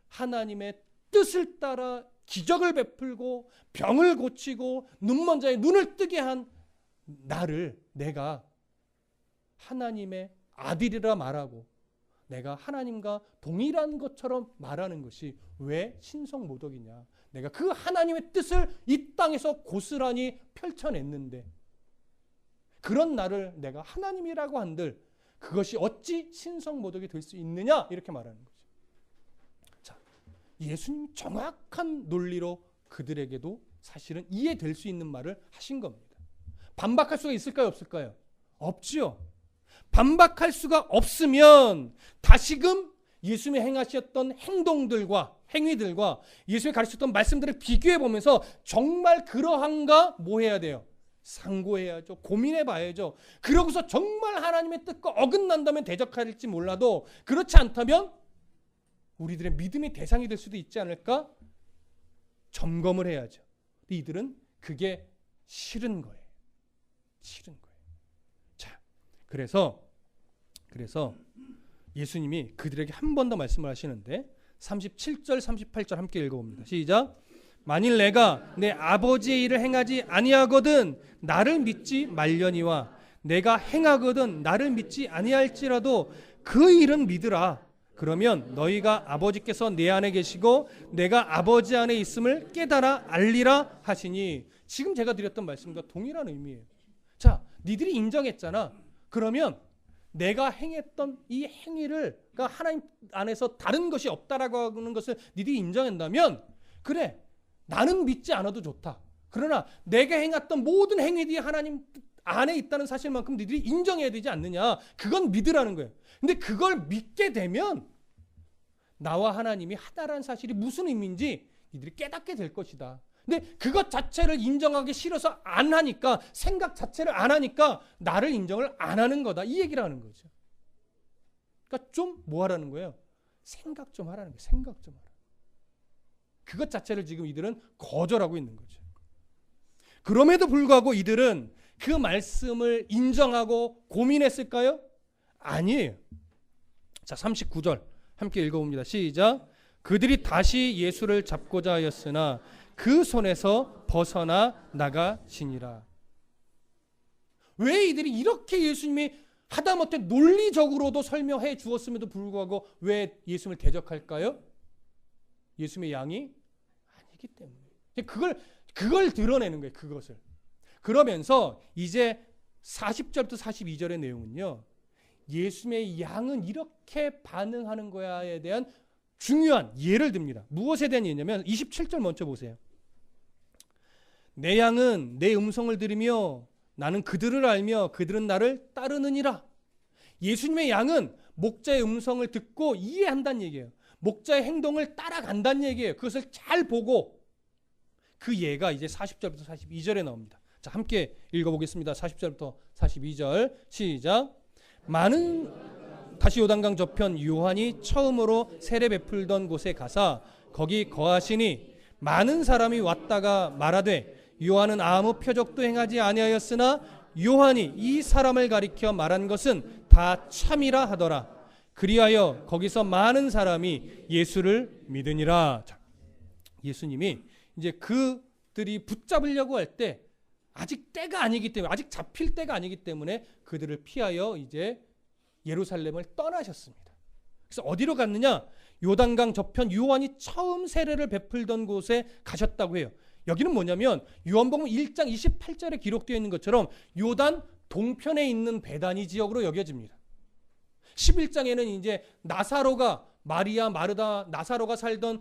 하나님의 뜻을 따라 기적을 베풀고 병을 고치고 눈먼 자의 눈을 뜨게 한 나를 내가 하나님의 아들이라 말하고 내가 하나님과 동일한 것처럼 말하는 것이 왜 신성모독이냐. 내가 그 하나님의 뜻을 이 땅에서 고스란히 펼쳐냈는데 그런 나를 내가 하나님이라고 한들 그것이 어찌 신성모독이 될 수 있느냐 이렇게 말하는 거죠. 자, 예수님 정확한 논리로 그들에게도 사실은 이해될 수 있는 말을 하신 겁니다. 반박할 수가 있을까요? 없을까요? 없지요. 반박할 수가 없으면 다시금 예수님이 행하셨던 행동들과 행위들과 예수님이 가르쳤던 말씀들을 비교해 보면서 정말 그러한가 뭐 해야 돼요? 상고해야죠. 고민해 봐야죠. 그러고서 정말 하나님의 뜻과 어긋난다면 대적할지 몰라도 그렇지 않다면 우리들의 믿음의 대상이 될 수도 있지 않을까? 점검을 해야죠. 이들은 그게 싫은 거예요. 싫은 거예요. 자, 그래서 예수님이 그들에게 한 번 더 말씀을 하시는데 37절 38절 함께 읽어봅니다. 시작. 만일 내가 내 아버지의 일을 행하지 아니하거든 나를 믿지 말려니와 내가 행하거든 나를 믿지 아니할지라도 그 일은 믿으라. 그러면 너희가 아버지께서 내 안에 계시고 내가 아버지 안에 있음을 깨달아 알리라 하시니 지금 제가 드렸던 말씀과 동일한 의미예요. 자, 니들이 인정했잖아. 그러면 내가 행했던 이 행위를 그러니까 하나님 안에서 다른 것이 없다라고 하는 것을 니들이 인정한다면 그래 나는 믿지 않아도 좋다. 그러나 내가 행했던 모든 행위들이 하나님 안에 있다는 사실만큼 니들이 인정해야 되지 않느냐. 그건 믿으라는 거예요. 근데 그걸 믿게 되면 나와 하나님이 하나라는 사실이 무슨 의미인지 니들이 깨닫게 될 것이다. 근데 그것 자체를 인정하기 싫어서 안 하니까 생각 자체를 안 하니까 나를 인정을 안 하는 거다. 이 얘기를 하는 거죠. 그러니까 좀 뭐 하라는 거예요? 생각 좀 하라는 거예요. 생각 좀 하라. 그것 자체를 지금 이들은 거절하고 있는 거죠. 그럼에도 불구하고 이들은 그 말씀을 인정하고 고민했을까요? 아니에요. 자, 39절 함께 읽어봅니다. 시작. 그들이 다시 예수를 잡고자 하였으나 그 손에서 벗어나 나가시니라. 왜 이들이 이렇게 예수님이 하다못해 논리적으로도 설명해 주었음에도 불구하고 왜 예수님을 대적할까요? 예수님의 양이 아니기 때문에. 그걸 드러내는 거예요. 그것을. 그러면서 이제 40절부터 42절의 내용은요. 예수님의 양은 이렇게 반응하는 거야에 대한 중요한 예를 듭니다. 무엇에 대한 예냐면 27절 먼저 보세요. 내 양은 내 음성을 들으며 나는 그들을 알며 그들은 나를 따르느니라. 예수님의 양은 목자의 음성을 듣고 이해한다는 얘기예요. 목자의 행동을 따라간다는 얘기예요. 그것을 잘 보고 그 예가 이제 40절부터 42절에 나옵니다. 자, 함께 읽어보겠습니다. 40절부터 42절 시작. 다시 요단강 저편 요한이 처음으로 세례 베풀던 곳에 가사 거기 거하시니 많은 사람이 왔다가 말하되 요한은 아무 표적도 행하지 아니하였으나 요한이 이 사람을 가리켜 말한 것은 다 참이라 하더라. 그리하여 거기서 많은 사람이 예수를 믿으니라. 자, 예수님이 이제 그들이 붙잡으려고 할 때 아직 때가 아니기 때문에 아직 잡힐 때가 아니기 때문에 그들을 피하여 이제 예루살렘을 떠나셨습니다. 그래서 어디로 갔느냐? 요단강 저편 요한이 처음 세례를 베풀던 곳에 가셨다고 해요. 여기는 뭐냐면 요한복음 1장 28절에 기록되어 있는 것처럼 요단 동편에 있는 베다니 지역으로 여겨집니다. 11장에는 이제 나사로가 마리아, 마르다, 나사로가 살던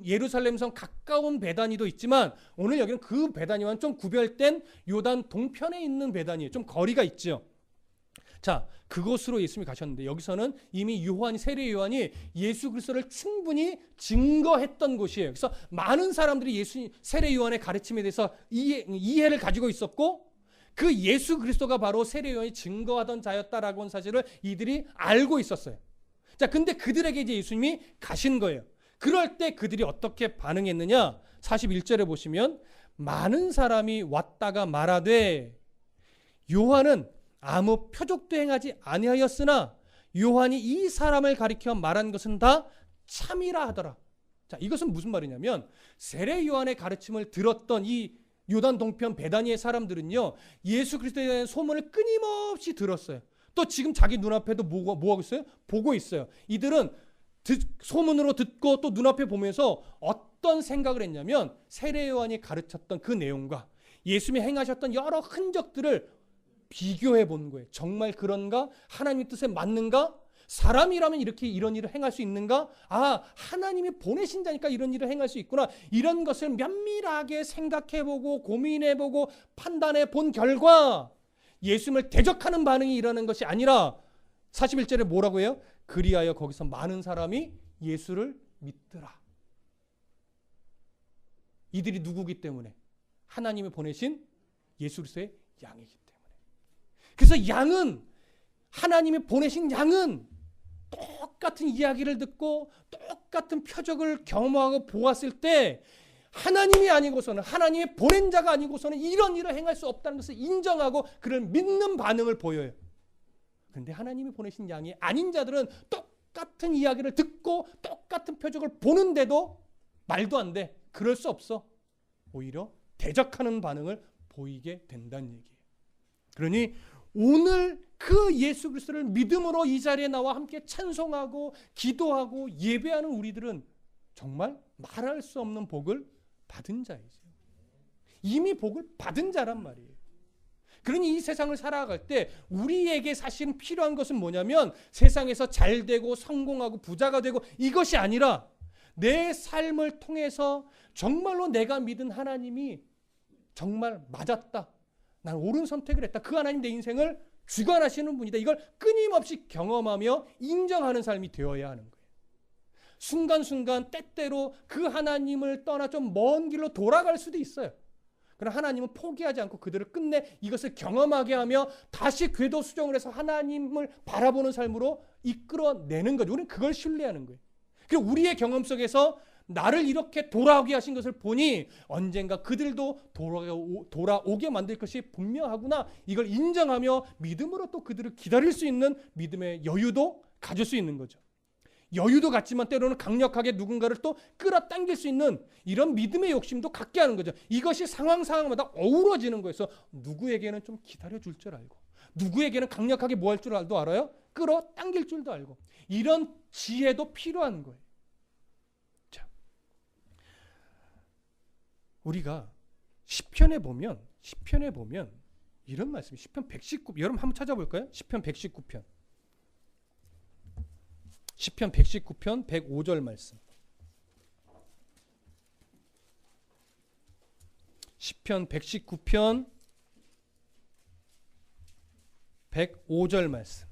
예루살렘성 가까운 베다니도 있지만 오늘 여기는 그 베다니와는 좀 구별된 요단 동편에 있는 베다니에요. 좀 거리가 있죠. 자, 그곳으로 예수님이 가셨는데 여기서는 이미 세례 요한이 예수 그리스도를 충분히 증거했던 곳이에요. 그래서 많은 사람들이 세례 요한의 가르침에 대해서 이해를 가지고 있었고 그 예수 그리스도가 바로 세례 요한이 증거하던 자였다라고 하는 사실을 이들이 알고 있었어요. 자, 근데 그들에게 이제 예수님이 가신 거예요. 그럴 때 그들이 어떻게 반응했느냐? 41절에 보시면 많은 사람이 왔다가 말하되 요한은 아무 표적도 행하지 아니하였으나 요한이 이 사람을 가리켜 말한 것은 다 참이라 하더라. 자, 이것은 무슨 말이냐면 세례 요한의 가르침을 들었던 이 요단 동편 베다니의 사람들은요, 예수 그리스도에 대한 소문을 끊임없이 들었어요. 또 지금 자기 눈앞에도 뭐 하고 있어요? 보고 있어요. 이들은 소문으로 듣고 또 눈앞에 보면서 어떤 생각을 했냐면 세례 요한이 가르쳤던 그 내용과 예수님이 행하셨던 여러 흔적들을 비교해 본 거예요. 정말 그런가? 하나님의 뜻에 맞는가? 사람이라면 이렇게 이런 일을 행할 수 있는가? 아, 하나님이 보내신 자니까 이런 일을 행할 수 있구나. 이런 것을 면밀하게 생각해보고 고민해보고 판단해 본 결과 예수님을 대적하는 반응이 일어나는 것이 아니라 41절에 뭐라고 해요? 그리하여 거기서 많은 사람이 예수를 믿더라. 이들이 누구기 때문에? 하나님이 보내신 예수 그리스도의 양이기 때문에. 그래서 양은, 하나님이 보내신 양은 똑같은 이야기를 듣고 똑같은 표적을 경험하고 보았을 때 하나님이 아니고서는, 하나님이 보낸 자가 아니고서는 이런 일을 행할 수 없다는 것을 인정하고 그를 믿는 반응을 보여요. 그런데 하나님이 보내신 양이 아닌 자들은 똑같은 이야기를 듣고 똑같은 표적을 보는데도 말도 안 돼. 그럴 수 없어. 오히려 대적하는 반응을 보이게 된다는 얘기예요. 그러니 오늘 그 예수 그리스도를 믿음으로 이 자리에 나와 함께 찬송하고 기도하고 예배하는 우리들은 정말 말할 수 없는 복을 받은 자이죠. 이미 복을 받은 자란 말이에요. 그러니 이 세상을 살아갈 때 우리에게 사실은 필요한 것은 뭐냐면 세상에서 잘 되고 성공하고 부자가 되고 이것이 아니라 내 삶을 통해서 정말로 내가 믿은 하나님이 정말 맞았다. 난 옳은 선택을 했다. 그 하나님 내 인생을 주관하시는 분이다. 이걸 끊임없이 경험하며 인정하는 삶이 되어야 하는 거예요. 순간순간 때때로 그 하나님을 떠나 좀 먼 길로 돌아갈 수도 있어요. 그러나 하나님은 포기하지 않고 그들을 끝내 이것을 경험하게 하며 다시 궤도 수정을 해서 하나님을 바라보는 삶으로 이끌어내는 거죠. 우리는 그걸 신뢰하는 거예요. 그리고 우리의 경험 속에서 나를 이렇게 돌아오게 하신 것을 보니 언젠가 그들도 돌아오게 만들 것이 분명하구나. 이걸 인정하며 믿음으로 또 그들을 기다릴 수 있는 믿음의 여유도 가질 수 있는 거죠. 여유도 갖지만 때로는 강력하게 누군가를 또 끌어당길 수 있는 이런 믿음의 욕심도 갖게 하는 거죠. 이것이 상황마다 어우러지는 거에서 누구에게는 좀 기다려줄 줄 알고 누구에게는 강력하게 뭐 할 줄 알아요? 끌어당길 줄도 알고 이런 지혜도 필요한 거예요. 우리가 시편에 보면 이런 말씀이 시편 119편 여러분 한번 찾아볼까요? 시편 119편 105절 말씀. 시편 119편 105절 말씀.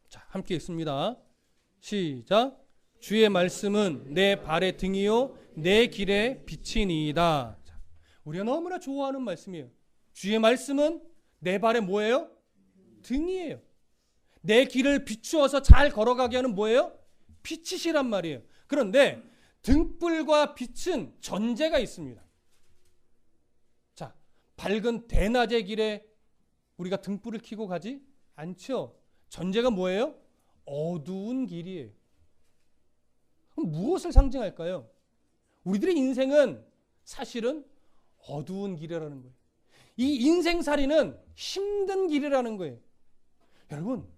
자, 함께 읽습니다. 시작. 주의 말씀은 내 발의 등이요 내 길의 빛이니이다. 우리가 너무나 좋아하는 말씀이에요. 주의 말씀은 내 발의 뭐예요? 등이에요. 내 길을 비추어서 잘 걸어가게 하는 뭐예요? 빛이시란 말이에요. 그런데 등불과 빛은 전제가 있습니다. 자, 밝은 대낮의 길에 우리가 등불을 켜고 가지 않죠. 전제가 뭐예요? 어두운 길이에요. 그럼 무엇을 상징할까요? 우리들의 인생은 사실은 어두운 길이라는 거예요. 이 인생살이는 힘든 길이라는 거예요. 여러분,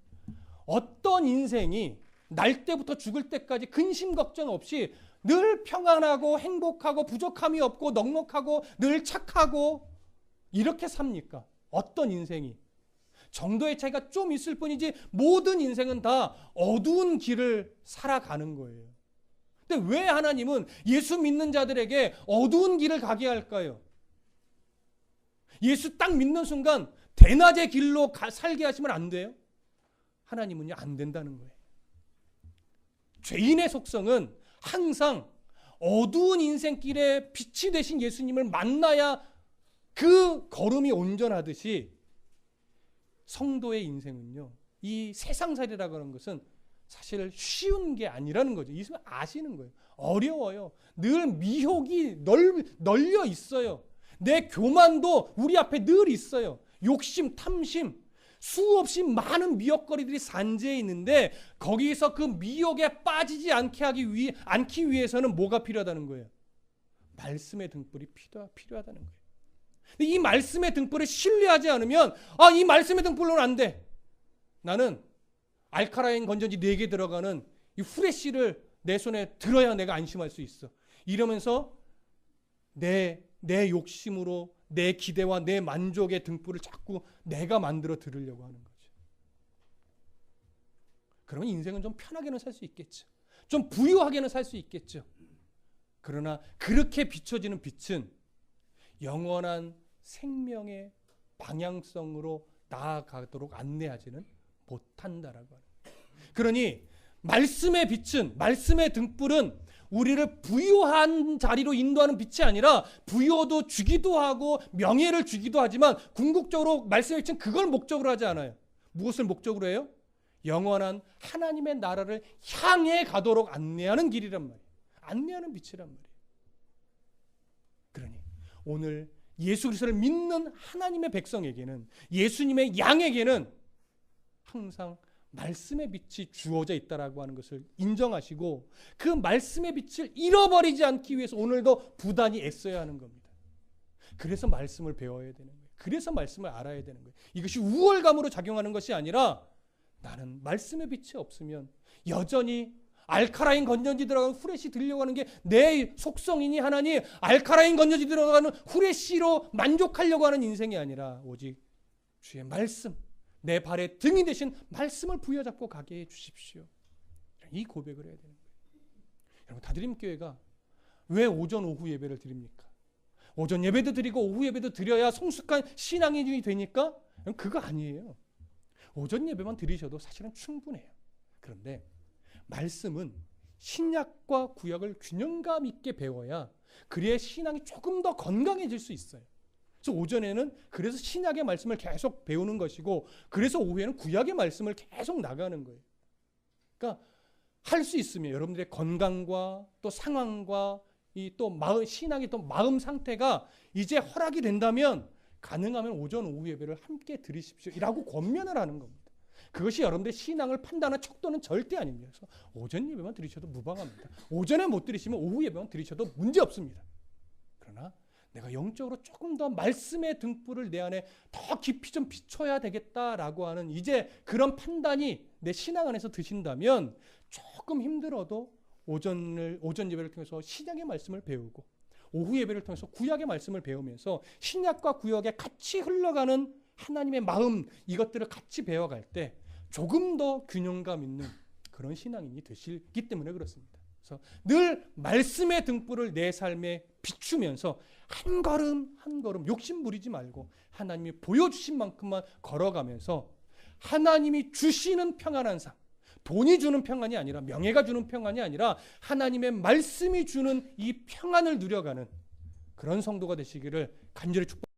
어떤 인생이 날 때부터 죽을 때까지 근심 걱정 없이 늘 평안하고 행복하고 부족함이 없고 넉넉하고 늘 착하고 이렇게 삽니까? 어떤 인생이? 정도의 차이가 좀 있을 뿐이지 모든 인생은 다 어두운 길을 살아가는 거예요. 근데 왜 하나님은 예수 믿는 자들에게 어두운 길을 가게 할까요? 예수 딱 믿는 순간 대낮의 길로 살게 하시면 안 돼요? 하나님은요, 안 된다는 거예요. 죄인의 속성은 항상 어두운 인생길에 빛이 되신 예수님을 만나야 그 걸음이 온전하듯이 성도의 인생은요, 이 세상살이라고 하는 것은 사실 쉬운 게 아니라는 거죠. 예수님 아시는 거예요. 어려워요. 늘 미혹이 널려 있어요. 내 교만도 우리 앞에 늘 있어요. 욕심, 탐심, 수없이 많은 미혹거리들이 산재해 있는데 거기서 그 미혹에 빠지지 않기 위해서는 뭐가 필요하다는 거예요? 말씀의 등불이 필요하다는 거예요. 근데 이 말씀의 등불을 신뢰하지 않으면 이 말씀의 등불로는 안 돼. 나는 알카라인 건전지 4개 들어가는 이 후레쉬를 내 손에 들어야 내가 안심할 수 있어. 이러면서 내 욕심으로 내 기대와 내 만족의 등불을 자꾸 내가 만들어 들으려고 하는 거죠. 그러면 인생은 좀 편하게는 살 수 있겠죠. 좀 부유하게는 살 수 있겠죠. 그러나 그렇게 비춰지는 빛은 영원한 생명의 방향성으로 나아가도록 안내하지는 못한다라고 하는 거예요. 그러니 말씀의 빛은, 말씀의 등불은 우리를 부유한 자리로 인도하는 빛이 아니라 부여도 주기도 하고 명예를 주기도 하지만 궁극적으로 말씀의 빛은 그걸 목적으로 하지 않아요. 무엇을 목적으로 해요? 영원한 하나님의 나라를 향해 가도록 안내하는 길이란 말이에요. 안내하는 빛이란 말이에요. 그러니 오늘 예수 그리스도를 믿는 하나님의 백성에게는, 예수님의 양에게는 항상 말씀의 빛이 주어져 있다라고 하는 것을 인정하시고 그 말씀의 빛을 잃어버리지 않기 위해서 오늘도 부단히 애써야 하는 겁니다. 그래서 말씀을 배워야 되는 거예요. 그래서 말씀을 알아야 되는 거예요. 이것이 우월감으로 작용하는 것이 아니라 나는 말씀의 빛이 없으면 여전히 알카라인 건전지 들어가는 후레쉬 들려고 하는 게 내 속성이니 하나니 알카라인 건전지 들어가는 후레쉬로 만족하려고 하는 인생이 아니라 오직 주의 말씀, 내 발의 등이 되신 말씀을 부여잡고 가게 해 주십시오. 이 고백을 해야 되는 거예요. 여러분, 다드림교회가 왜 오전 오후 예배를 드립니까? 오전 예배도 드리고 오후 예배도 드려야 성숙한 신앙인이 되니까? 그거 아니에요. 오전 예배만 드리셔도 사실은 충분해요. 그런데 말씀은 신약과 구약을 균형감 있게 배워야 그래야 신앙이 조금 더 건강해질 수 있어요. 그래서 오전에는 그래서 신약의 말씀을 계속 배우는 것이고 그래서 오후에는 구약의 말씀을 계속 나가는 거예요. 그러니까 할 수 있으면 여러분들의 건강과 또 상황과 이 또 마음, 신앙의 또 마음 상태가 이제 허락이 된다면 가능하면 오전 오후 예배를 함께 드리십시오라고 권면을 하는 겁니다. 그것이 여러분들의 신앙을 판단하는 척도는 절대 아닙니다. 그래서 오전 예배만 드리셔도 무방합니다. 오전에 못 드리시면 오후 예배만 드리셔도 문제 없습니다. 그러나 내가 영적으로 조금 더 말씀의 등불을 내 안에 더 깊이 좀 비춰야 되겠다라고 하는 이제 그런 판단이 내 신앙 안에서 드신다면 조금 힘들어도 오전 예배를 통해서 신약의 말씀을 배우고 오후 예배를 통해서 구약의 말씀을 배우면서 신약과 구약에 같이 흘러가는 하나님의 마음, 이것들을 같이 배워갈 때 조금 더 균형감 있는 그런 신앙인이 되시기 때문에 그렇습니다. 그래서 늘 말씀의 등불을 내 삶에 비추면서 한 걸음 한 걸음 욕심 부리지 말고 하나님이 보여주신 만큼만 걸어가면서 하나님이 주시는 평안한 삶, 돈이 주는 평안이 아니라 명예가 주는 평안이 아니라 하나님의 말씀이 주는 이 평안을 누려가는 그런 성도가 되시기를 간절히 축복합니다.